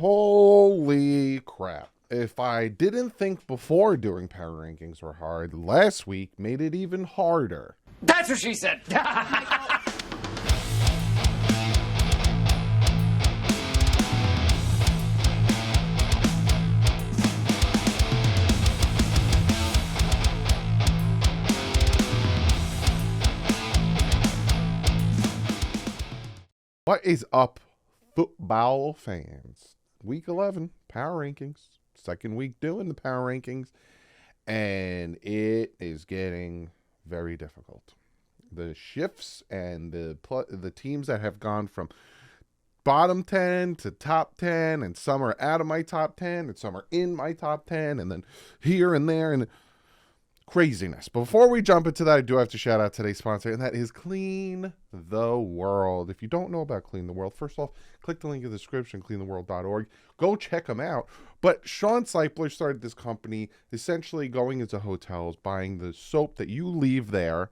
Holy crap. If I didn't think before doing power rankings were hard, last week made it even harder. That's what she said. What is up, football fans? Week 11, power rankings. Second week doing the power rankings. And it is getting very difficult. The shifts and the teams that have gone from bottom 10 to top 10, and some are out of my top 10, and some are in my top 10, and then here and there, and craziness. Before we jump into that, I do have to shout out today's sponsor, and that is Clean the World. If you don't know about Clean the World, first off, click the link in the description, cleantheworld.org. Go check them out. But Sean Seipler started this company essentially going into hotels, buying the soap that you leave there,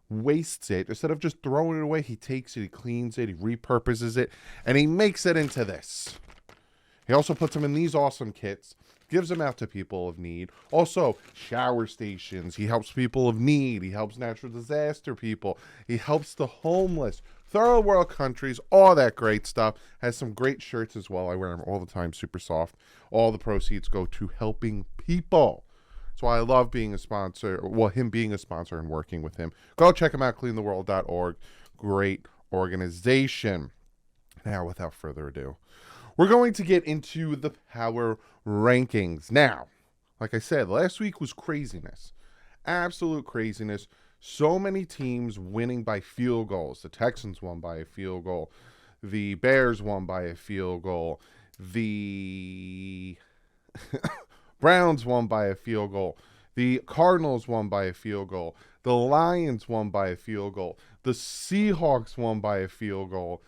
wastes it. Instead of just throwing it away, he takes it, he cleans it, he repurposes it, and he makes it into this. He also puts them in these awesome kits, gives them out to people of need. Also, shower stations. He helps people of need. He helps natural disaster people. He helps the homeless. Third world countries, all that great stuff. Has some great shirts as well. I wear them all the time, super soft. All the proceeds go to helping people. That's why I love being a sponsor, well, him being a sponsor and working with him. Go check him out, cleantheworld.org. Great organization. Now, without further ado, we're going to get into the power rankings. Now, like I said, last week was craziness. Absolute craziness. So many teams winning by field goals. The Texans won by a field goal. The Bears won by a field goal. The Browns won by a field goal. The Cardinals won by a field goal. The Lions won by a field goal. The Seahawks won by a field goal.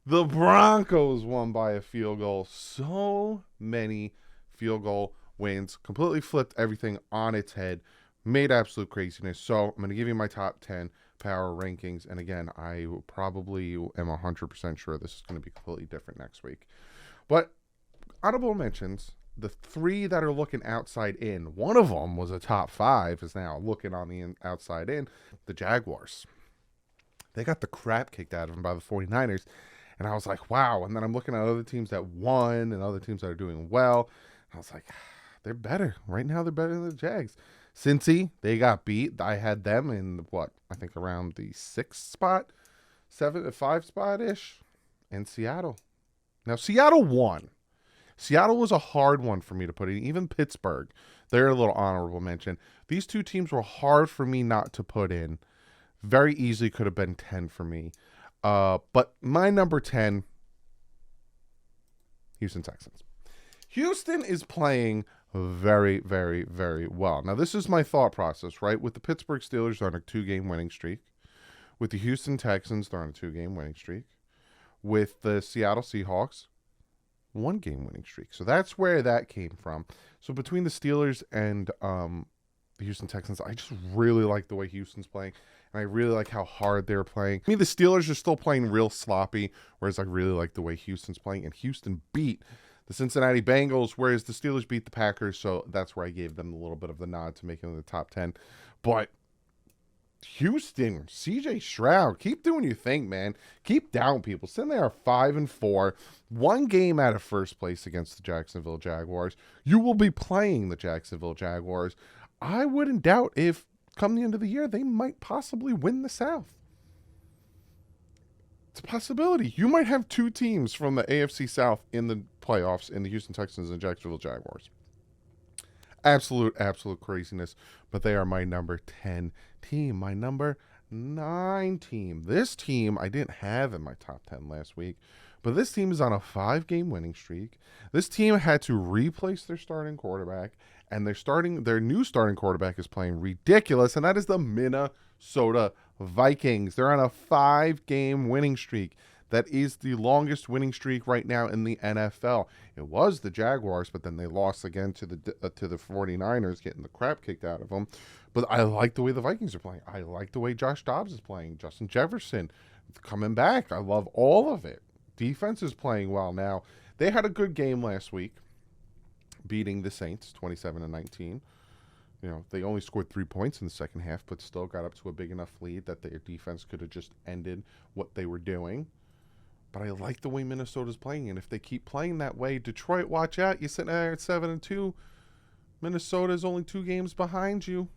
The Broncos won by a field goal. So many field goal wins. Completely flipped everything on its head. Made absolute craziness. So I'm going to give you my top 10 power rankings. And again, I probably am 100% sure this is going to be completely different next week. But honorable mentions, the three that are looking outside in. One of them was a top 5, is now looking on the outside in. The Jaguars. They got the crap kicked out of them by the 49ers. And I was like, wow. And then I'm looking at other teams that won and other teams that are doing well. I was like, they're better. Right now, they're better than the Jags. Cincy, they got beat. I had them in, I think around the 6th spot, 5 spot-ish. And Seattle. Now, Seattle won. Seattle was a hard one for me to put in. Even Pittsburgh, they're a little honorable mention. These two teams were hard for me not to put in. Very easily could have been 10 for me. But my number 10, Houston Texans. Houston is playing very, very, very well. Now, this is my thought process, right? With the Pittsburgh Steelers, they're on a 2-game winning streak. With the Houston Texans, they're on a 2-game winning streak. With the Seattle Seahawks, 1-game winning streak. So that's where that came from. So between the Steelers and the Houston Texans, I just really like the way Houston's playing. And I really like how hard they're playing. I mean, the Steelers are still playing real sloppy, whereas I really like the way Houston's playing. And Houston beat the Cincinnati Bengals, whereas the Steelers beat the Packers. So that's where I gave them a little bit of the nod to make it in the top 10. But Houston, CJ Stroud, keep doing your thing, man. Keep down people. Sitting there 5-4, 1 game out of first place against the Jacksonville Jaguars. You will be playing the Jacksonville Jaguars. I wouldn't doubt if come the end of the year, they might possibly win the South. It's a possibility. You might have 2 teams from the AFC South in the playoffs in the Houston Texans and Jacksonville Jaguars. Absolute craziness. But they are my number 10 team. My number 9 team. This team I didn't have in my top 10 last week. But this team is on a 5-game winning streak. This team had to replace their starting quarterback. And their new starting quarterback is playing ridiculous. And that is the Minnesota Vikings. They're on a 5-game winning streak. That is the longest winning streak right now in the NFL. It was the Jaguars, but then they lost again to the 49ers, getting the crap kicked out of them. But I like the way the Vikings are playing. I like the way Josh Dobbs is playing. Justin Jefferson coming back. I love all of it. Defense is playing well now. They had a good game last week, beating the Saints 27-19. They only scored 3 points in the second half, but still got up to a big enough lead that their defense could have just ended what they were doing. But I like the way Minnesota's playing, and if they keep playing that way, Detroit, watch out. You're sitting there at 7-2. Minnesota's only 2 games behind you.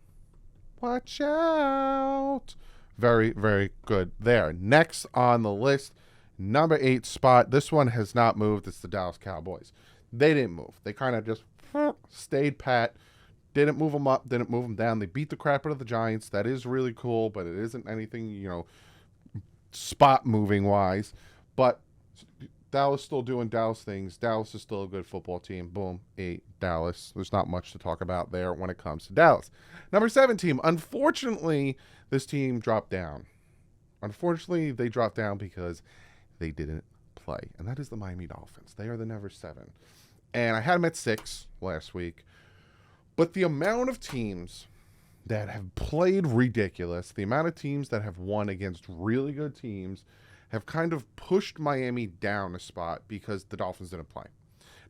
Watch out. Very, very good there. Next on the list, number 8 spot. This one has not moved. It's the Dallas Cowboys. They didn't move. They kind of just stayed pat. Didn't move them up. Didn't move them down. They beat the crap out of the Giants. That is really cool, but it isn't anything, spot moving wise. But Dallas still doing Dallas things. Dallas is still a good football team. Boom, 8, Dallas. There's not much to talk about there when it comes to Dallas. Number 7 team. Unfortunately, this team dropped down. Unfortunately, they dropped down because they didn't play, and that is the Miami Dolphins. They are the number 7. And I had them at 6 last week. But the amount of teams that have played ridiculous, the amount of teams that have won against really good teams, have kind of pushed Miami down a spot because the Dolphins didn't play.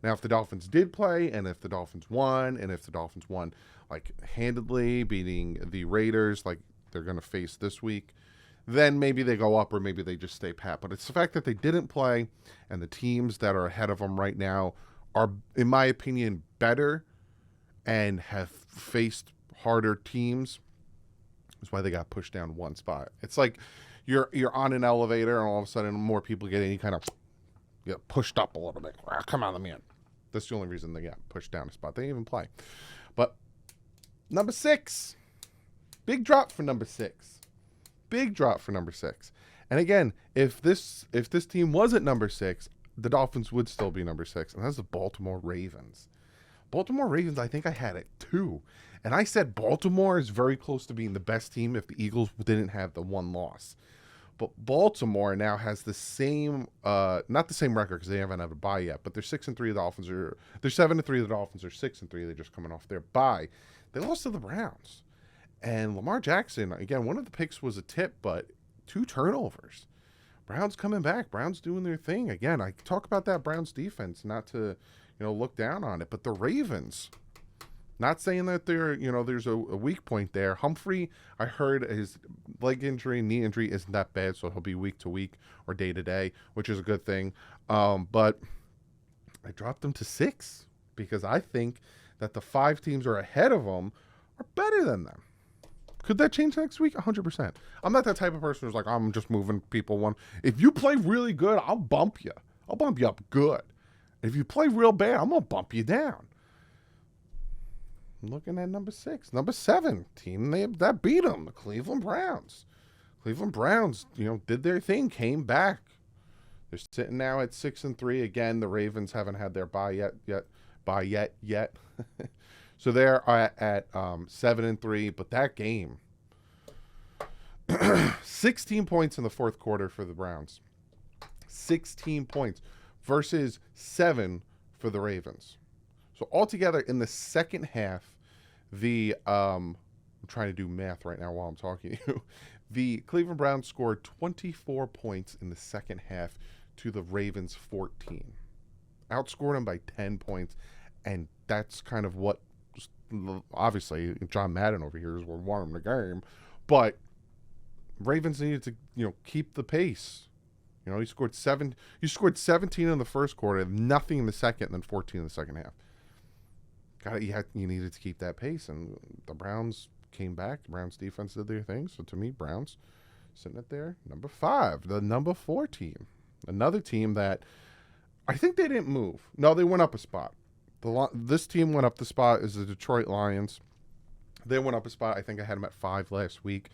Now, if the Dolphins did play, and if the Dolphins won, like handedly, beating the Raiders like they're going to face this week, then maybe they go up or maybe they just stay pat. But it's the fact that they didn't play, and the teams that are ahead of them right now are, in my opinion, better and have faced harder teams. That's why they got pushed down one spot. It's like you're on an elevator and all of a sudden more people get in, you kind of get pushed up a little bit. Come on, let me in. That's the only reason they got pushed down a spot. They didn't even play. But number 6. Big drop for number 6. Big drop for number 6. And again, if this team wasn't number 6, the Dolphins would still be number 6. And that's the Baltimore Ravens. Baltimore Ravens, I think I had it 2. And I said Baltimore is very close to being the best team if the Eagles didn't have the one loss. But Baltimore now has the same, not the same record because they haven't had a bye yet, but they're 6-3. The Dolphins are, they're 7-3. The Dolphins are 6-3. They're just coming off their bye. They lost to the Browns. And Lamar Jackson, again, one of the picks was a tip, but 2 turnovers. Browns coming back. Browns doing their thing. Again, I talk about that Browns defense, not to, look down on it. But the Ravens, not saying that there's a weak point there. Humphrey, I heard his leg injury, knee injury isn't that bad, so he'll be week to week or day to day, which is a good thing. But I dropped them to 6 because I think that the 5 teams are ahead of them are better than them. Could that change next week? 100%. I'm not that type of person who's like, I'm just moving people one. If you play really good, I'll bump you. I'll bump you up good. If you play real bad, I'm going to bump you down. I'm looking at number 6. Number 7 team that beat them, the Cleveland Browns. Cleveland Browns, did their thing, came back. They're sitting now at 6-3. Again, the Ravens haven't had their bye yet. So they're at 7-3, but that game, 16 points in the fourth quarter for the Browns. 16 points versus 7 for the Ravens. So altogether in the second half, I'm trying to do math right now while I'm talking to you. The Cleveland Browns scored 24 points in the second half to the Ravens 14. Outscored them by 10 points, and that's kind of what, obviously, John Madden over here is what won them the game, but Ravens needed to, keep the pace. You scored 17 in the first quarter, nothing in the second, and then 14 in the second half. You needed to keep that pace, and the Browns came back. The Browns defense did their thing. So to me, Browns sitting at there, number 5, the number 4 team, another team that I think they didn't move. No, they went up a spot. This team went up the spot is the Detroit Lions. They went up a spot. I think I had them at 5 last week.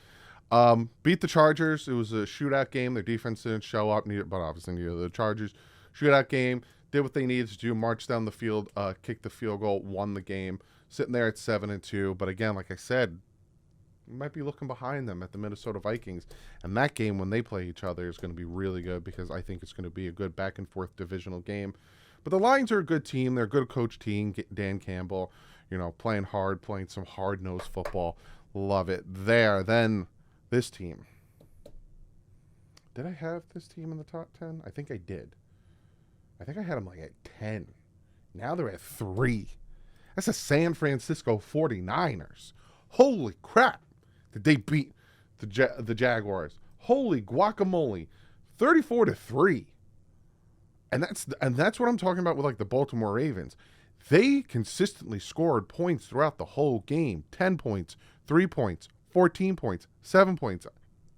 Beat the Chargers. It was a shootout game. Their defense didn't show up, but obviously the Chargers. Shootout game. Did what they needed to do. Marched down the field. Kicked the field goal. Won the game. Sitting there at 7-2. But again, like I said, you might be looking behind them at the Minnesota Vikings. And that game, when they play each other, is going to be really good because I think it's going to be a good back-and-forth divisional game. But the Lions are a good team. They're a good coach team. Dan Campbell, playing hard, playing some hard-nosed football. Love it there. Then this team. Did I have this team in the top 10? I think I did. I think I had them like at 10. Now they're at 3. That's the San Francisco 49ers. Holy crap. Did they beat the Jaguars? Holy guacamole. 34-3. And that's what I'm talking about with like the Baltimore Ravens. They consistently scored points throughout the whole game. 10 points, 3 points, 14 points, 7 points.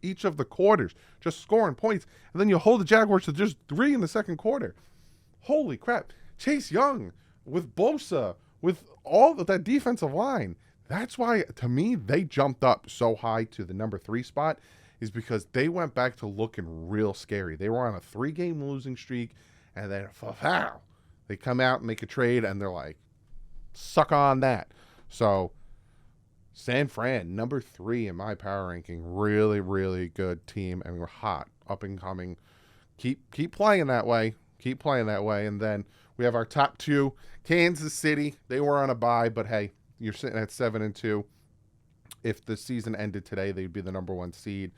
Each of the quarters, just scoring points. And then you hold the Jaguars to just 3 in the second quarter. Holy crap. Chase Young with Bosa, with all of that defensive line. That's why, to me, they jumped up so high to the number 3 spot, is because they went back to looking real scary. They were on a 3-game losing streak, and then they come out and make a trade, and they're like, suck on that. So San Fran, number 3 in my power ranking. Really, really good team, and we're hot, up and coming. Keep playing that way. Keep playing that way. And then we have our top 2, Kansas City. They were on a bye, but hey, you're sitting at 7-2. If the season ended today, they'd be the number 1 seed.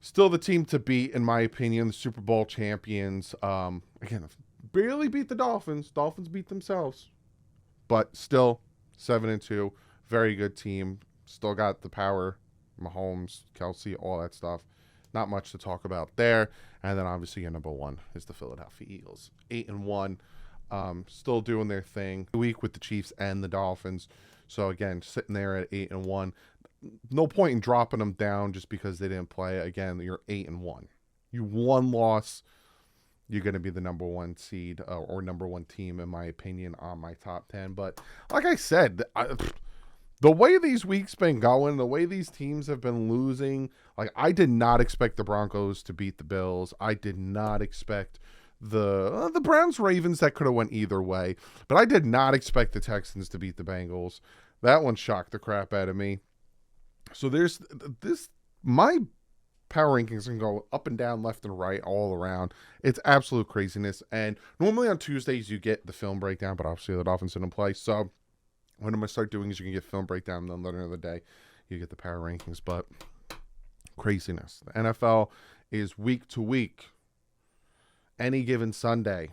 Still the team to beat, in my opinion. The Super Bowl champions. Again, barely beat the Dolphins. Dolphins beat themselves. But still, 7-2. Very good team. Still got the power. Mahomes, Kelsey, all that stuff. Not much to talk about there. And then obviously your number 1 is the Philadelphia Eagles. 8-1. Still doing their thing. Week with the Chiefs and the Dolphins. So again, sitting there at 8-1. No point in dropping them down just because they didn't play. Again, you're 8-1. You 1 loss. You're going to be the number 1 seed or number 1 team, in my opinion, on my top 10. But like I said, the way these weeks been going, the way these teams have been losing, like I did not expect the Broncos to beat the Bills. I did not expect the Browns Ravens. That could have went either way, but I did not expect the Texans to beat the Bengals. That one shocked the crap out of me. So there's this, my power rankings can go up and down, left and right, all around. It's absolute craziness. And normally on Tuesdays you get the film breakdown, but obviously the Dolphins didn't play. So what I'm going to start doing is you can get film breakdown, and then later in the day you get the power rankings. But craziness. The NFL is week to week. Any given Sunday.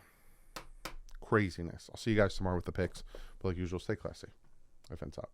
Craziness. I'll see you guys tomorrow with the picks. But like usual, stay classy. My friends out.